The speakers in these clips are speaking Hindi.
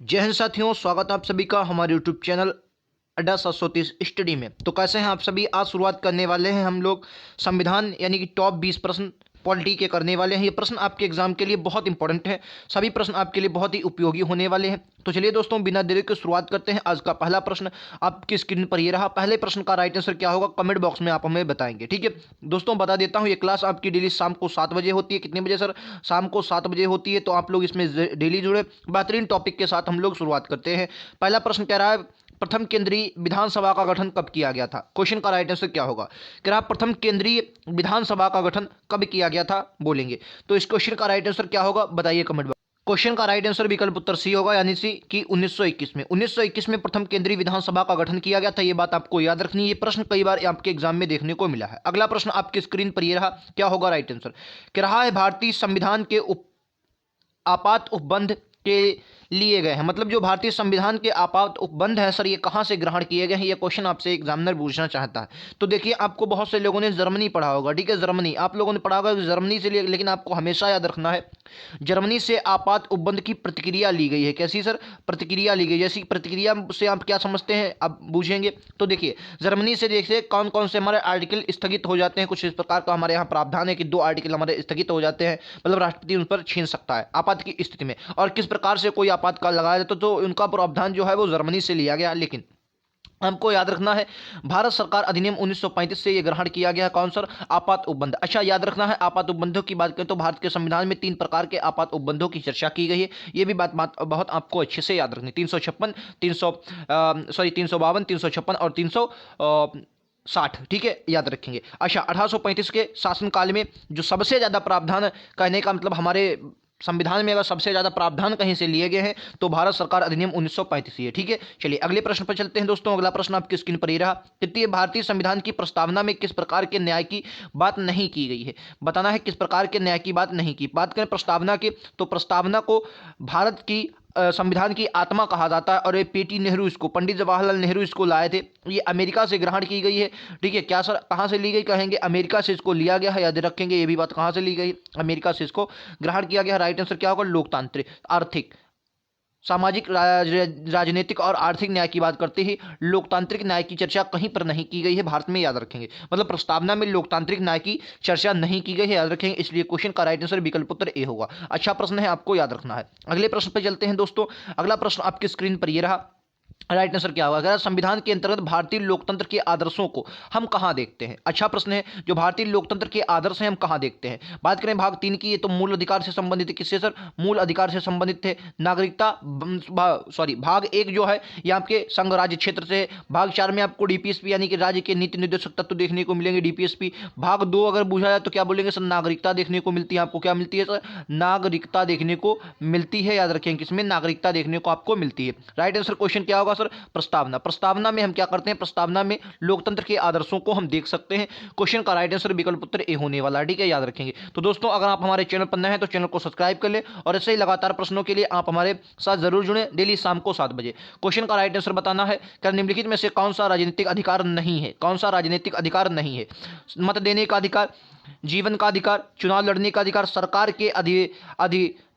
जय हिंद साथियों, स्वागत है आप सभी का हमारे यूट्यूब चैनल अड्डा 730 स्टडी में। तो कैसे हैं आप सभी। आज शुरुआत करने वाले हैं हम लोग संविधान यानी कि टॉप 20 प्रश्न पॉलिटी के करने वाले हैं। ये प्रश्न आपके एग्जाम के लिए बहुत इंपॉर्टेंट है, सभी प्रश्न आपके लिए बहुत ही उपयोगी होने वाले हैं। तो चलिए दोस्तों, बिना देरी के शुरुआत करते हैं। आज का पहला प्रश्न आपकी स्क्रीन पर ये रहा। पहले प्रश्न का राइट आंसर क्या होगा कमेंट बॉक्स में आप हमें बताएंगे, ठीक है दोस्तों। बता देता हूँ, ये क्लास आपकी डेली शाम को 7 बजे होती है। कितने बजे सर? शाम को 7 बजे होती है। तो आप लोग इसमें डेली जुड़े। बेहतरीन टॉपिक के साथ हम लोग शुरुआत करते हैं। पहला प्रश्न कह रहा है, प्रथम केंद्रीय विधानसभा का गठन कब किया गया था? क्वेश्चन का राइट आंसर क्या होगा? कह रहा प्रथम केंद्रीय विधानसभा का गठन कब किया गया था बोलेंगे। तो इस क्वेश्चन का राइट आंसर क्या होगा बताइए कमेंट बॉक्स। क्वेश्चन का राइट आंसर विकल्प उत्तर सी होगा, यानी सी कि 1921 में 1921 में प्रथम केंद्रीय विधानसभा का गठन किया गया था। ये बात आपको याद रखनी है। ये प्रश्न कई बार आपके एग्जाम में देखने को मिला है। अगला प्रश्न आपकी स्क्रीन पर ये रहा। क्या होगा राइट आंसर? कह रहा है भारतीय संविधान के आपात उपबंध के लिए गए हैं। मतलब जो भारतीय संविधान के आपात उपबंध है सर, ये कहाँ से ग्रहण किए गए हैं? ये क्वेश्चन आपसे एग्जामिनर पूछना चाहता है। तो देखिए, आपको बहुत से लोगों ने जर्मनी पढ़ा होगा, ठीक है, जर्मनी आप लोगों ने पढ़ा होगा जर्मनी से, लेकिन आपको हमेशा याद रखना है जर्मनी से आपात उपबंध की प्रतिक्रिया ली गई है। कैसी सर? प्रतिक्रिया ली गई। जैसी प्रतिक्रिया से आप क्या समझते हैं अब बूझेंगे। तो देखिए, जर्मनी से देखिए कौन कौन से हमारे आर्टिकल स्थगित हो जाते हैं। कुछ इस प्रकार का हमारे यहाँ प्रावधान है कि 2 आर्टिकल हमारे स्थगित हो जाते हैं, मतलब राष्ट्रपति उन पर छीन सकता है आपात की स्थिति में। और किस प्रकार से कोई आपातकाल लगाया जाता तो उनका प्रावधान जो है वो जर्मनी से लिया गया। लेकिन हमको याद रखना है, भारत सरकार अधिनियम 1935 से यह ग्रहण किया गया है। कौन सर? आपात उपबंध। अच्छा, याद रखना है, आपात उपबंधों की बात करें तो भारत के संविधान में 3 प्रकार के आपात उपबंधों की चर्चा की गई है। यह भी बात बहुत आपको अच्छे से याद रखनी। 356, 352, 356 और 360, ठीक है, याद रखेंगे। अच्छा, 1835 के शासनकाल में जो सबसे ज्यादा प्रावधान, कहने का मतलब हमारे संविधान में अगर सबसे ज्यादा प्रावधान कहीं से लिए गए हैं तो भारत सरकार अधिनियम 1935 ही है, ठीक है। चलिए अगले प्रश्न पर चलते हैं दोस्तों। अगला प्रश्न आपकी स्क्रीन पर ही रहा। तृतीय भारतीय संविधान की प्रस्तावना में किस प्रकार के न्याय की बात नहीं की गई है? बताना है किस प्रकार के न्याय की बात नहीं की। बात करें प्रस्तावना की, तो प्रस्तावना को भारत की संविधान की आत्मा कहा जाता है। और ये पीटी नेहरू, इसको पंडित जवाहरलाल नेहरू इसको लाए थे। ये अमेरिका से ग्रहण की गई है, ठीक है। क्या सर कहाँ से ली गई? कहेंगे अमेरिका से इसको लिया गया है, याद रखेंगे ये भी बात। कहाँ से ली गई? अमेरिका से इसको ग्रहण किया गया। राइट आंसर क्या होगा? लोकतांत्रिक, आर्थिक, सामाजिक, राजनीतिक और आर्थिक न्याय की बात करते ही लोकतांत्रिक न्याय की चर्चा कहीं पर नहीं की गई है भारत में, याद रखेंगे। मतलब प्रस्तावना में लोकतांत्रिक न्याय की चर्चा नहीं की गई है, याद रखेंगे। इसलिए क्वेश्चन का राइट आंसर विकल्प उत्तर ए होगा। अच्छा प्रश्न है, आपको याद रखना है। अगले प्रश्न पर चलते हैं दोस्तों। अगला प्रश्न आपकी स्क्रीन पर यह रहा। राइट आंसर क्या होगा? संविधान के अंतर्गत भारतीय लोकतंत्र के आदर्शों को हम कहां देखते हैं? अच्छा प्रश्न है, जो भारतीय लोकतंत्र के आदर्श हैं हम कहां देखते हैं? बात करें भाग 3 की, ये तो मूल अधिकार से संबंधित है। किससे सर? मूल अधिकार से संबंधित थे। नागरिकता, भाग 1 जो है ये आपके संघ राज्य क्षेत्र से है। भाग 4 में आपको डीपीएसपी यानी कि राज्य के नीति निर्देशक तत्व देखने को मिलेंगे, डीपीएसपी। भाग 2 अगर पूछा जाए तो क्या बोलेंगे सर? नागरिकता देखने को मिलती है। आपको क्या मिलती है सर? नागरिकता देखने को मिलती है, याद रखेंगे। किसमें? नागरिकता देखने को आपको मिलती है। राइट आंसर क्वेश्चन क्या होगा सर? प्रस्तावना। प्रस्तावना में हम क्या करते हैं? प्रस्तावना में लोकतंत्र के आदर्शों को हम देख सकते हैं। क्वेश्चन का राइट आंसर विकल्प उत्तर ए होने वाला है, ठीक है, याद रखेंगे। तो दोस्तों, अगर आप हमारे चैनल पर नए हैं तो चैनल को सब्सक्राइब कर ले और ऐसे ही लगातार प्रश्नों के लिए आप हमारे साथ जरूर जुड़े डेली शाम को 7 बजे। क्वेश्चन का राइट आंसर बताना है। क्या निम्नलिखित में से कौन सा राजनीतिक अधिकार नहीं है? कौन सा राजनीतिक अधिकार नहीं है? मत देने का अधिकार, जीवन का अधिकार, चुनाव लड़ने का अधिकार, सरकार के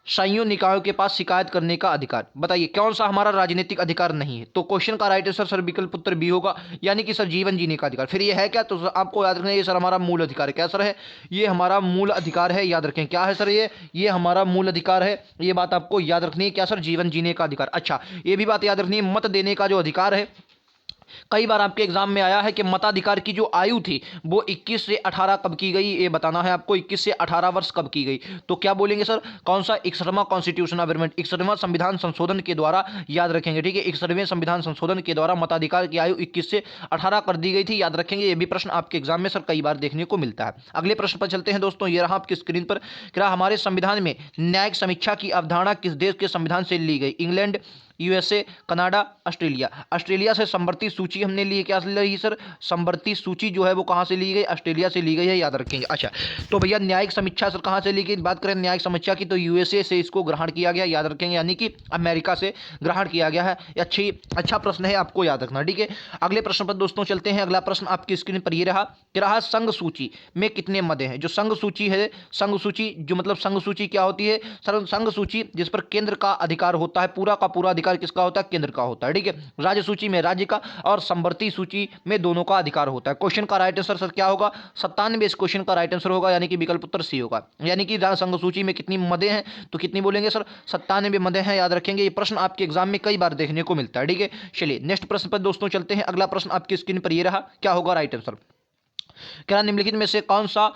संयुक्त निकायों के पास शिकायत करने का अधिकार। बताइए कौन सा हमारा राजनीतिक अधिकार नहीं है? तो क्वेश्चन का राइट आंसर सर विकल्प उत्तर बी होगा, यानी कि सर जीवन जीने का अधिकार। फिर ये है क्या? तो आपको याद रखना है, ये सर हमारा मूल अधिकार है। क्या सर है? ये हमारा मूल अधिकार है, याद रखें। क्या है सर? ये हमारा मूल अधिकार है। ये बात आपको याद रखनी है। क्या सर? जीवन जीने का अधिकार। अच्छा, ये भी बात याद रखनी है, मत देने का जो अधिकार है, कई बार आपके एग्जाम में आया है कि मताधिकार की जो आयु थी वो 21 से 18 कब की गई? ये बताना है आपको, 21 से 18 वर्ष कब की गई? तो क्या बोलेंगे सर? कौन सा? 61वां कॉन्स्टिट्यूशन अमेंडमेंट, 61वां संविधान संशोधन के द्वारा, याद रखेंगे, ठीक है। 61वें संविधान संशोधन के द्वारा मताधिकार की आयु 21 से 18 कर दी गई थी, याद रखेंगे। ये भी प्रश्न आपके एग्जाम में सर कई बार देखने को मिलता है। अगले प्रश्न पर चलते हैं दोस्तों। ये रहा आपकी स्क्रीन पर। क्या हमारे संविधान में न्यायिक समीक्षा की अवधारणा किस देश के संविधान से ली गई? England, USA, Canada, Australia. Australia से संवर्ती सूची हमने ली। क्या ली सर? संवर्ती सूची जो है वो कहाँ से ली गई? ऑस्ट्रेलिया से ली गई है, याद रखेंगे। अच्छा, तो भैया न्यायिक समीक्षा सर कहाँ से ली गई? बात करें न्यायिक समीक्षा की तो यूएसए से इसको ग्रहण किया गया, याद रखेंगे, यानी कि अमेरिका से ग्रहण किया गया है। अच्छा प्रश्न है, आपको याद रखना, ठीक है। अगले प्रश्न पर दोस्तों चलते हैं। अगला प्रश्न आपकी स्क्रीन पर ये रहा कि रहा संघ सूची में कितने मद हैं? जो संघ सूची है, संघ सूची जो मतलब संघ सूची क्या होती है? संघ सूची जिस पर केंद्र का अधिकार होता है, पूरा का पूरा अधिकार अधिकार किसका होता है? केंद्र का होता है। ठीक है, राज्य सूची में राज्य का और संवर्ती सूची में दोनों का अधिकार होता है। क्वेश्चन का राइट आंसर सर क्या होगा? 97 इस क्वेश्चन का राइट आंसर होगा, यानी कि विकल्प उत्तर सी होगा। यानी कि संघ सूची में कितनी मदें हैं, तो कितनी बोलेंगे सर? 97 मदें हैं, याद रखेंगे। ये प्रश्न आपके एग्जाम में कई बार देखने को मिलता है। ठीक है, चलिए नेक्स्ट प्रश्न पर दोस्तों चलते हैं। अगला प्रश्न आपकी स्क्रीन पर ये रहा, क्या होगा राइट आंसर? क्या निम्नलिखित में से कौन सा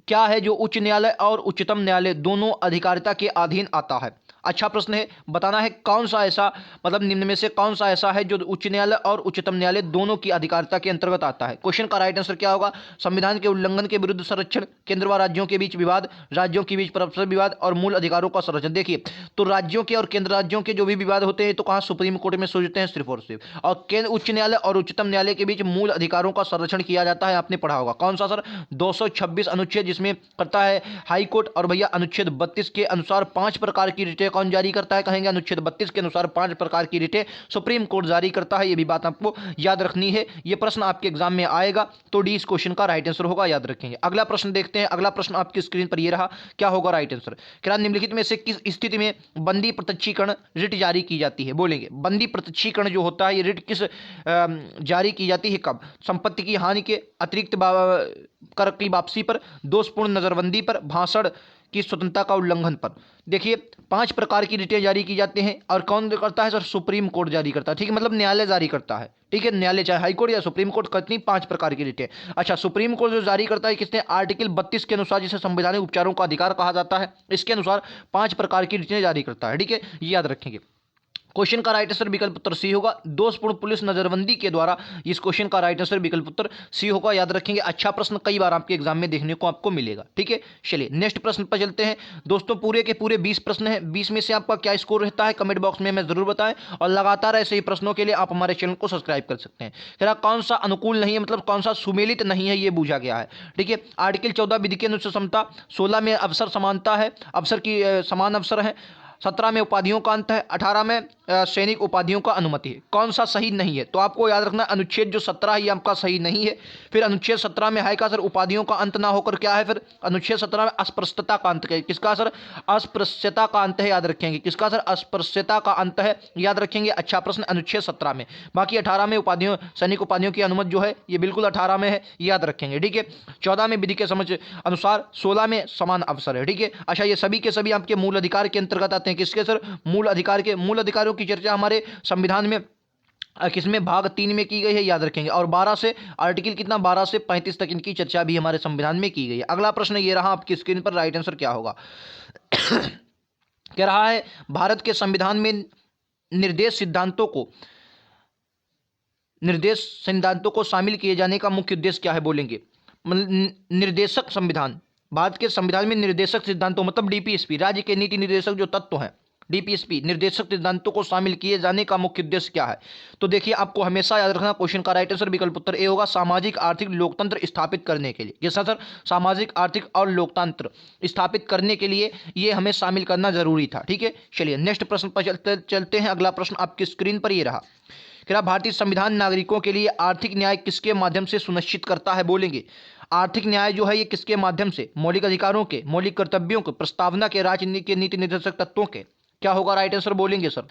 क्या है जो उच्च न्यायालय और उच्चतम न्यायालय दोनों अधिकारिता के अधीन आता है? अच्छा प्रश्न है, बताना है कौन सा ऐसा, मतलब निम्न में से कौन सा ऐसा है जो उच्च न्यायालय और उच्चतम न्यायालय दोनों की अधिकारिता के अंतर्गत आता है। क्वेश्चन का राइट आंसर क्या होगा? संविधान के उल्लंघन के विरुद्ध संरक्षण, केंद्र व राज्यों के बीच विवाद, राज्यों के बीच परस्पर विवाद और मूल अधिकारों का संरक्षण। देखिए, तो राज्यों के और केंद्र राज्यों के जो भी विवाद होते हैं तो कहाँ? सुप्रीम कोर्ट में सुलझते हैं सिर्फ और सिर्फ। और केंद्र उच्च न्यायालय और उच्चतम न्यायालय के बीच मूल अधिकारों का संरक्षण किया जाता है। आपने पढ़ा होगा कौन सा सर? 226 अनुच्छेद जिसमें करता है हाई कोर्ट। और भैया अनुच्छेद 32 के अनुसार 5 प्रकार की रिटें कौन जारी करता है? कहेंगे अनुच्छेद 32 के अनुसार 5 प्रकार की रिटें सुप्रीम कोर्ट जारी करता है। ये भी बात आपको याद रखनी है, ये प्रश्न आपके एग्जाम में आएगा, तो डी इस क्वेश्चन का राइट आंसर होगा, याद रखेंगे। अगला प्रश्न देखते हैं। अगला प्रश्न आपकी स्क्रीन पर ये रहा, क्या होगा राइट आंसर? क्या निम्नलिखित में से किस स्थिति में बंदी प्रत्यक्षीकरण रिट जारी की जाती है? बोलेंगे बंदी प्रत्यक्षीकरण जो होता है ये रिट किस जारी की जाती है? कब? संपत्ति की हानि के, अतिरिक्त कर की वापसी पर, दोषपूर्ण नजरबंदी पर, भाषण की स्वतंत्रता का उल्लंघन पर। देखिए 5 प्रकार की रिटें जारी की जाती हैं और कौन करता है सर? सुप्रीम कोर्ट जारी करता है। ठीक है, मतलब न्यायालय जारी करता है। ठीक है, न्यायालय चाहे हाई कोर्ट या सुप्रीम कोर्ट, कितनी? 5 प्रकार की रिटें। अच्छा, सुप्रीम कोर्ट जो जारी करता है किसने? आर्टिकल 32 के अनुसार, जिसे संवैधानिक उपचारों का अधिकार कहा जाता है, इसके अनुसार 5 प्रकार की रिटें जारी करता है। ठीक है, ये याद रखेंगे। क्वेश्चन का राइट आंसर विकल्प उत्तर सी होगा। दोषपूर्ण पुलिस नजरबंदी के द्वारा इस क्वेश्चन का राइट आंसर विकल्प उत्तर सी होगा, याद रखेंगे। अच्छा प्रश्न कई बार आपके एग्जाम में देखने को आपको मिलेगा। ठीक है, चलिए नेक्स्ट प्रश्न पर चलते हैं दोस्तों। पूरे के पूरे 20 प्रश्न हैं। 20 में से आपका क्या स्कोर रहता है कमेंट बॉक्स में हमें जरूर बताएं, और लगातार ऐसे ही प्रश्नों के लिए आप हमारे चैनल को सब्सक्राइब कर सकते हैं। फिर कौन सा अनुकूल नहीं है, मतलब कौन सा सुमेलित नहीं है, ये पूछा गया है। ठीक है, आर्टिकल 14 विधि के अनुसार समता, 16 में अवसर समानता है, अवसर की समान अवसर है, 17 में उपाधियों का अंत है, 18 में सैनिक उपाधियों का अनुमति है। कौन सा सही नहीं है? तो आपको याद रखना अनुच्छेद जो 17 है ये आपका सही नहीं है। फिर अनुच्छेद 17 में है का सर? उपाधियों का अंत ना होकर क्या है? फिर अनुच्छेद 17 में अस्पृश्यता का अंत है। किसका सर? अस्पृश्यता का अंत है, याद रखेंगे। किसका सर? अस्पृश्यता का अंत है, याद रखेंगे। अच्छा प्रश्न अनुच्छेद 17 में। बाकी 18 में उपाधियों, सैनिक उपाधियों की अनुमति जो है ये बिल्कुल 18 में है, याद रखेंगे। ठीक है, 14 में विधि के समझ अनुसार, 16 में समान अवसर है। ठीक है, अच्छा ये सभी के सभी आपके मूल अधिकार के अंतर्गत आते हैं। किसके सर? मूल अधिकार के। मूल अधिकारों की चर्चा हमारे संविधान में किसमें? भाग 3 में की गई है, याद रखेंगे। और 12 से आर्टिकल कितना? 12 से 35 तक इनकी चर्चा भी हमारे संविधान में की गई है। अगला प्रश्न ये रहा आपकी स्क्रीन पर, राइट आंसर क्या होगा? कह रहा है भारत के संविधान में निर्देश सिद्धांतों को शामिल किए जाने का मुख्य उद्देश्य क्या है? बोलेंगे निर्देशक संविधान, भारत के संविधान में निर्देशक सिद्धांतों मतलब डीपीएसपी, राज्य के नीति निर्देशक जो तत्व हैं, डीपीएसपी निर्देशक सिद्धांतों को शामिल किए जाने का मुख्य उद्देश्य क्या है? तो देखिए आपको हमेशा याद रखना, क्वेश्चन का राइट आंसर विकल्प उत्तर ए होगा, सामाजिक आर्थिक लोकतंत्र स्थापित करने के लिए। कैसा सर? सामाजिक आर्थिक और लोकतंत्र स्थापित करने के लिए ये हमें शामिल करना जरूरी था। ठीक है, चलिए नेक्स्ट प्रश्न पर चलते हैं। अगला प्रश्न आपकी स्क्रीन पर ये रहा, क्या भारतीय संविधान नागरिकों के लिए आर्थिक न्याय किसके माध्यम से सुनिश्चित करता है? बोलेंगे आर्थिक न्याय जो है ये किसके माध्यम से? मौलिक अधिकारों के, मौलिक कर्तव्यों के, प्रस्तावना के, राजनीति के, नीति निर्देशक तत्वों के। क्या होगा राइट आंसर? बोलेंगे सर।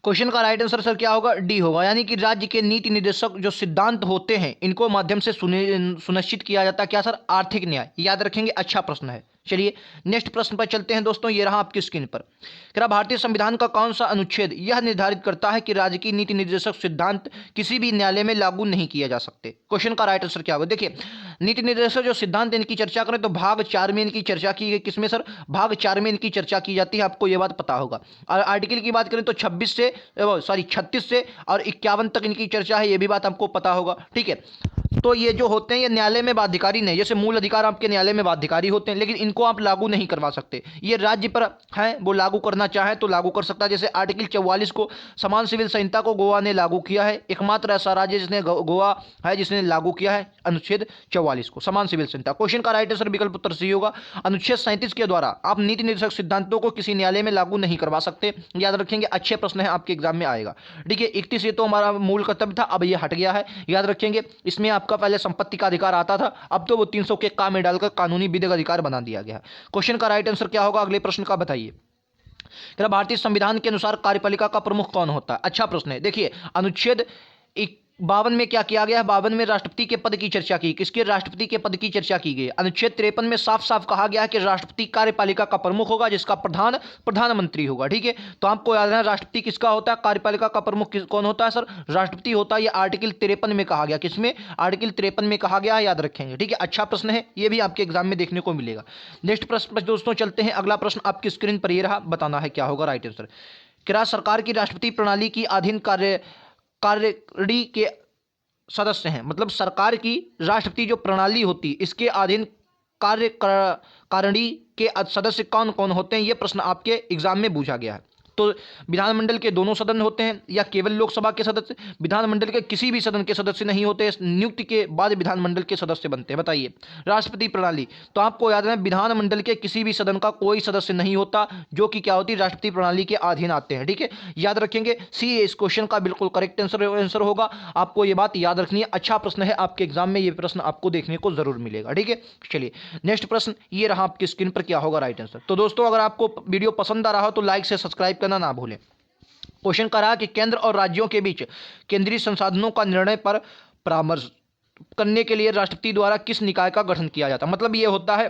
क्वेश्चन का राइट आंसर सर क्या होगा? डी होगा, यानी कि राज्य के नीति निर्देशक जो सिद्धांत होते हैं इनको माध्यम से सुनिश्चित किया जाता है क्या सर? आर्थिक न्याय, याद रखेंगे। अच्छा प्रश्न है। चलिए नेक्स्ट प्रश्न पर चलते हैं दोस्तों। ये रहा आपकी स्क्रीन पर, क्या भारतीय संविधान का कौन सा अनुच्छेद यह निर्धारित करता है कि राज्य की नीति निर्देशक सिद्धांत किसी भी न्यायालय में लागू नहीं किया जा सकते? क्वेश्चन का राइट आंसर क्या होगा? देखिए नीति निर्देशक जो सिद्धांत इनकी चर्चा करें तो भाग 4 में इनकी चर्चा की गई। किसमें सर? भाग 4 में इनकी चर्चा की जाती है, आपको यह बात पता होगा। और आर्टिकल की बात करें तो 36 से और 51 तक इनकी चर्चा है, यह भी बात आपको पता होगा। ठीक है, तो ये जो होते हैं ये न्यायालय में बाध्यकारी नहीं, जैसे मूल अधिकार आपके न्यायालय में बाध्यकारी होते हैं, लेकिन इनको आप लागू नहीं करवा सकते। ये राज्य पर है, वो लागू करना चाहे तो लागू कर सकता है। जैसे आर्टिकल 44 को, समान सिविल संहिता को गोवा ने लागू किया है, एकमात्र ऐसा राज्य जिसने गोवा है जिसने लागू किया है अनुच्छेद 44 को, समान सिविल संहिता। क्वेश्चन का राइट आंसर विकल्प उत्तर सी होगा। अनुच्छेद 37 के द्वारा आप नीति निर्देशक सिद्धांतों को किसी न्यायालय में लागू नहीं करवा सकते, याद रखेंगे। अच्छे प्रश्न है, आपके एग्जाम में आएगा। ठीक है, 31 ये तो हमारा मूल कर्तव्य था, अब ये हट गया है, याद रखेंगे। इसमें आपका पहले संपत्ति का अधिकार आता था, अब तो वो 300 के काम में डालकर कानूनी विधिक अधिकार बना दिया गया। क्वेश्चन का राइट आंसर क्या होगा? अगले प्रश्न का बताइए। कह रहा भारतीय संविधान के अनुसार कार्यपालिका का प्रमुख कौन होता है। अच्छा प्रश्न है। देखिए अनुच्छेद 52 में क्या किया गया है, 52 में राष्ट्रपति के पद की चर्चा की, किसके राष्ट्रपति के पद की चर्चा की गई। अनुच्छेद 53 में साफ साफ कहा गया है कि राष्ट्रपति कार्यपालिका का प्रमुख होगा, जिसका प्रधान प्रधानमंत्री होगा। ठीक है, तो आपको याद रखना राष्ट्रपति किसका होता है, कार्यपालिका का प्रमुख कौन होता है सर, राष्ट्रपति होता है। ये आर्टिकल 53 में कहा गया, किसमें, आर्टिकल 53 में कहा गया है, याद रखेंगे। ठीक है, अच्छा प्रश्न है, ये भी आपके एग्जाम में देखने को मिलेगा। नेक्स्ट प्रश्न पर दोस्तों चलते हैं। अगला प्रश्न आपकी स्क्रीन पर ये रहा, बताना है क्या होगा राइट आंसर। क्या सरकार की राष्ट्रपति प्रणाली की अधीन कार्यकारिणी के सदस्य हैं, मतलब सरकार की राष्ट्रपति जो प्रणाली होती है इसके अधीन कार्यकारिणी के सदस्य कौन कौन होते हैं, ये प्रश्न आपके एग्जाम में पूछा गया है। तो विधानमंडल के दोनों सदन होते हैं या केवल लोकसभा के सदस्य, विधानमंडल के किसी भी सदन के सदस्य नहीं होते, नियुक्ति के बाद विधानमंडल के सदस्य बनते हैं। बताइए राष्ट्रपति प्रणाली, तो आपको याद रखना विधानमंडल के किसी भी सदन का कोई सदस्य नहीं होता जो कि क्या होती है, राष्ट्रपति प्रणाली के अधीन आते हैं। ठीक है, याद रखेंगे सी इस क्वेश्चन का बिल्कुल करेक्ट आंसर होगा, आपको ये बात याद रखनी है। अच्छा प्रश्न है, आपके एग्जाम में ये प्रश्न आपको देखने को जरूर मिलेगा। ठीक है, चलिए नेक्स्ट प्रश्न ये रहा आपकी स्क्रीन पर, क्या होगा राइट आंसर। तो दोस्तों अगर आपको वीडियो पसंद आ रहा हो तो लाइक से सब्सक्राइब ना भूलें। क्वेश्चन का रहा कि केंद्र और राज्यों के बीच केंद्रीय संसाधनों का निर्णय पर परामर्श करने के लिए राष्ट्रपति द्वारा किस निकाय का गठन किया जाता है। मतलब ये होता है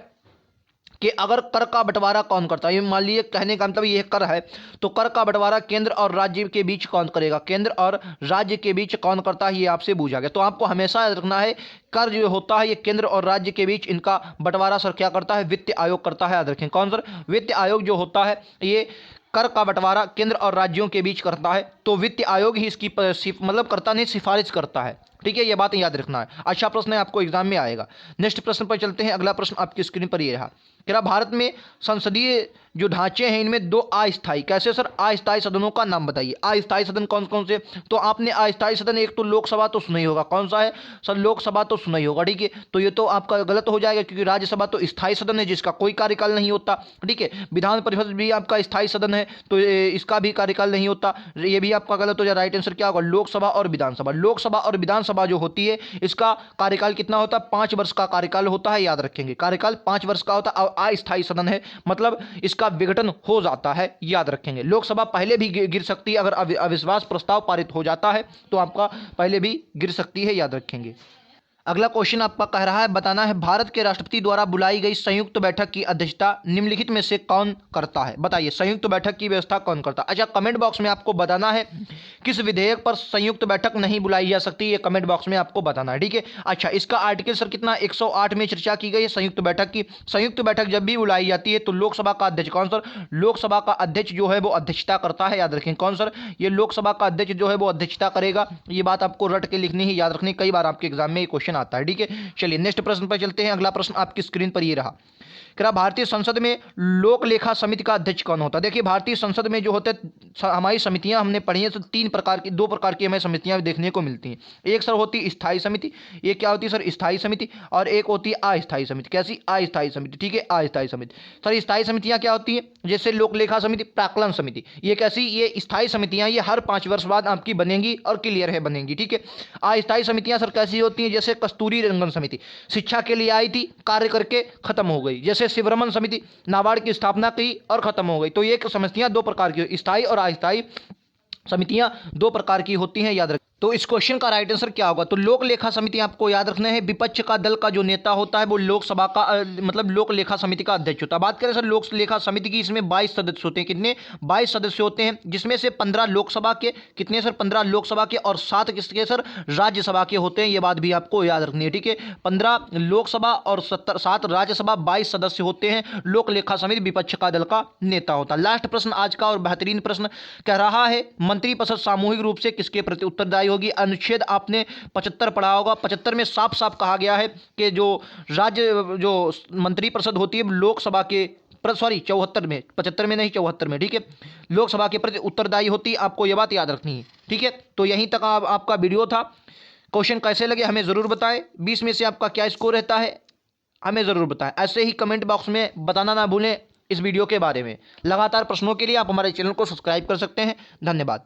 कि अगर कर का बंटवारा कौन करता है, ये मान लीजिए कहने का मतलब ये कर है, तो कर का बंटवारा केंद्र और राज्य के बीच कौन करेगा, केंद्र और राज्य के बीच कौन करता है, ये आपसे पूछा गया। तो आपको हमेशा याद रखना है कर जो होता है ये केंद्र और राज्य के बीच इनका बंटवारा सर क्या करता है, वित्त आयोग करता है। याद रखें कौन सर, वित्त आयोग जो होता है ये कर का बंटवारा केंद्र और राज्यों के बीच करता है। तो वित्त आयोग ही इसकी मतलब करता नहीं, सिफारिश करता है। ठीक है, ये बात याद रखना है। अच्छा प्रश्न है, आपको एग्जाम में आएगा। नेक्स्ट प्रश्न पर चलते हैं। अगला प्रश्न आपकी स्क्रीन पर ये रहा, क्या भारत में संसदीय जो ढांचे हैं इनमें दो अस्थायी, कैसे सर, अस्थायी सदनों का नाम बताइए। अस्थायी सदन कौन कौन से, तो आपने अस्थायी सदन एक तो लोकसभा तो सुना ही होगा, कौन सा है सर, लोकसभा तो सुना ही होगा। ठीक है, तो ये तो आपका गलत हो जाएगा क्योंकि राज्यसभा तो स्थायी सदन है जिसका कोई कार्यकाल नहीं होता। ठीक है, विधान परिषद भी आपका स्थायी सदन है तो इसका भी कार्यकाल नहीं होता, ये भी आपका गलत हो जाए। राइट आंसर क्या होगा, लोकसभा और विधानसभा। लोकसभा और विधानसभा जो होती है इसका कार्यकाल कितना होता है, 5 वर्ष का कार्यकाल होता है। याद रखेंगे कार्यकाल 5 वर्ष का होता है। अस्थायी सदन है मतलब इसका विघटन हो जाता है, याद रखेंगे। लोकसभा पहले भी गिर सकती है, अगर अविश्वास प्रस्ताव पारित हो जाता है तो आपका पहले भी गिर सकती है, याद रखेंगे। अगला क्वेश्चन आपका कह रहा है बताना है भारत के राष्ट्रपति द्वारा बुलाई गई संयुक्त बैठक की अध्यक्षता निम्नलिखित में से कौन करता है। बताइए संयुक्त बैठक की व्यवस्था कौन करता है। अच्छा कमेंट बॉक्स में आपको बताना है किस विधेयक पर संयुक्त बैठक नहीं बुलाई जा सकती, ये कमेंट बॉक्स में आपको बताना है। ठीक है, अच्छा इसका आर्टिकल सर कितना 108 में चर्चा की गई है संयुक्त बैठक की। संयुक्त बैठक जब भी बुलाई जाती है तो लोकसभा का अध्यक्ष कौन सर, लोकसभा का अध्यक्ष जो है वो अध्यक्षता करता है। याद रखें कौन सर, ये लोकसभा का अध्यक्ष जो है वो अध्यक्षता करेगा। ये बात आपको रट के लिखनी है, याद रखनी, कई बार आपके एग्जाम में ये क्वेश्चन आता है। ठीक है, चलिए नेक्स्ट प्रश्न पर चलते हैं। अगला प्रश्न आपकी स्क्रीन पर ये रहा, क्या भारतीय संसद में लोक लेखा समिति का अध्यक्ष कौन होता है। देखिए भारतीय संसद में जो होते हैं हमारी समितियां हमने पढ़ी हैं तो दो प्रकार की हमें समितियां देखने को मिलती हैं। एक सर होती है स्थायी समिति, ये क्या होती है सर, स्थायी समिति, और एक होती है अस्थायी समिति। कैसी, अस्थायी समिति। ठीक है, अस्थायी समिति सर, स्थायी समितियां क्या होती है, जैसे लोक लेखा समिति, प्राक्कलन समिति, ये कैसी, ये स्थायी समितियां ये हर 5 वर्ष बाद आपकी बनेंगी और क्लियर है बनेंगी। ठीक है, अस्थायी समितियां सर कैसी होती हैं, जैसे कस्तूरी रंगन समिति शिक्षा के लिए आई थी, कार्य करके खत्म हो गई। जैसे शिवरमन समिति नाबार्ड की स्थापना की और खत्म हो गई। तो ये समितियां 2 प्रकार की, स्थायी और अस्थायी समितियां 2 प्रकार की होती हैं, याद रखें। तो इस क्वेश्चन का राइट आंसर क्या होगा, तो लोक लेखा समिति आपको याद रखना है विपक्ष का दल का जो नेता होता है वो लोकसभा का मतलब लोक लेखा समिति का अध्यक्ष होता है। बात करें सर लोक लेखा समिति की, इसमें 22 सदस्य होते हैं। कितने, 22 सदस्य होते हैं, जिसमें से 15 लोकसभा के, कितने सर, 15 लोकसभा के और 7 किसके सर, राज्यसभा के होते हैं। ये बात भी आपको याद रखनी है। ठीक है, 15 लोकसभा और 7 राज्यसभा, 22 सदस्य होते हैं। लोक लेखा समिति विपक्ष का दल का नेता होता है। लास्ट प्रश्न आज का और बेहतरीन प्रश्न कह रहा है मंत्रिपरिषद सामूहिक रूप से किसके प्रति उत्तरदायी होगी। अनुच्छेद आपने 75 पढ़ा होगा, 75 में साफ साफ कहा गया है कि जो मंत्रिपरिषद होती है लोकसभा के 74 में, 75 में नहीं 74 में। ठीक है, लोकसभा के प्रति उत्तरदायी होती है, आपको यह बात याद रखनी है। ठीक है, तो यहीं तक आपका वीडियो था। क्वेश्चन कैसे लगे हमें ज़रूर बताएं, 20 में से आपका क्या स्कोर रहता है हमें ज़रूर बताएं। ऐसे ही कमेंट बॉक्स में बताना ना भूलें इस वीडियो के बारे में। लगातार प्रश्नों के लिए आप हमारे चैनल को सब्सक्राइब कर सकते हैं। धन्यवाद।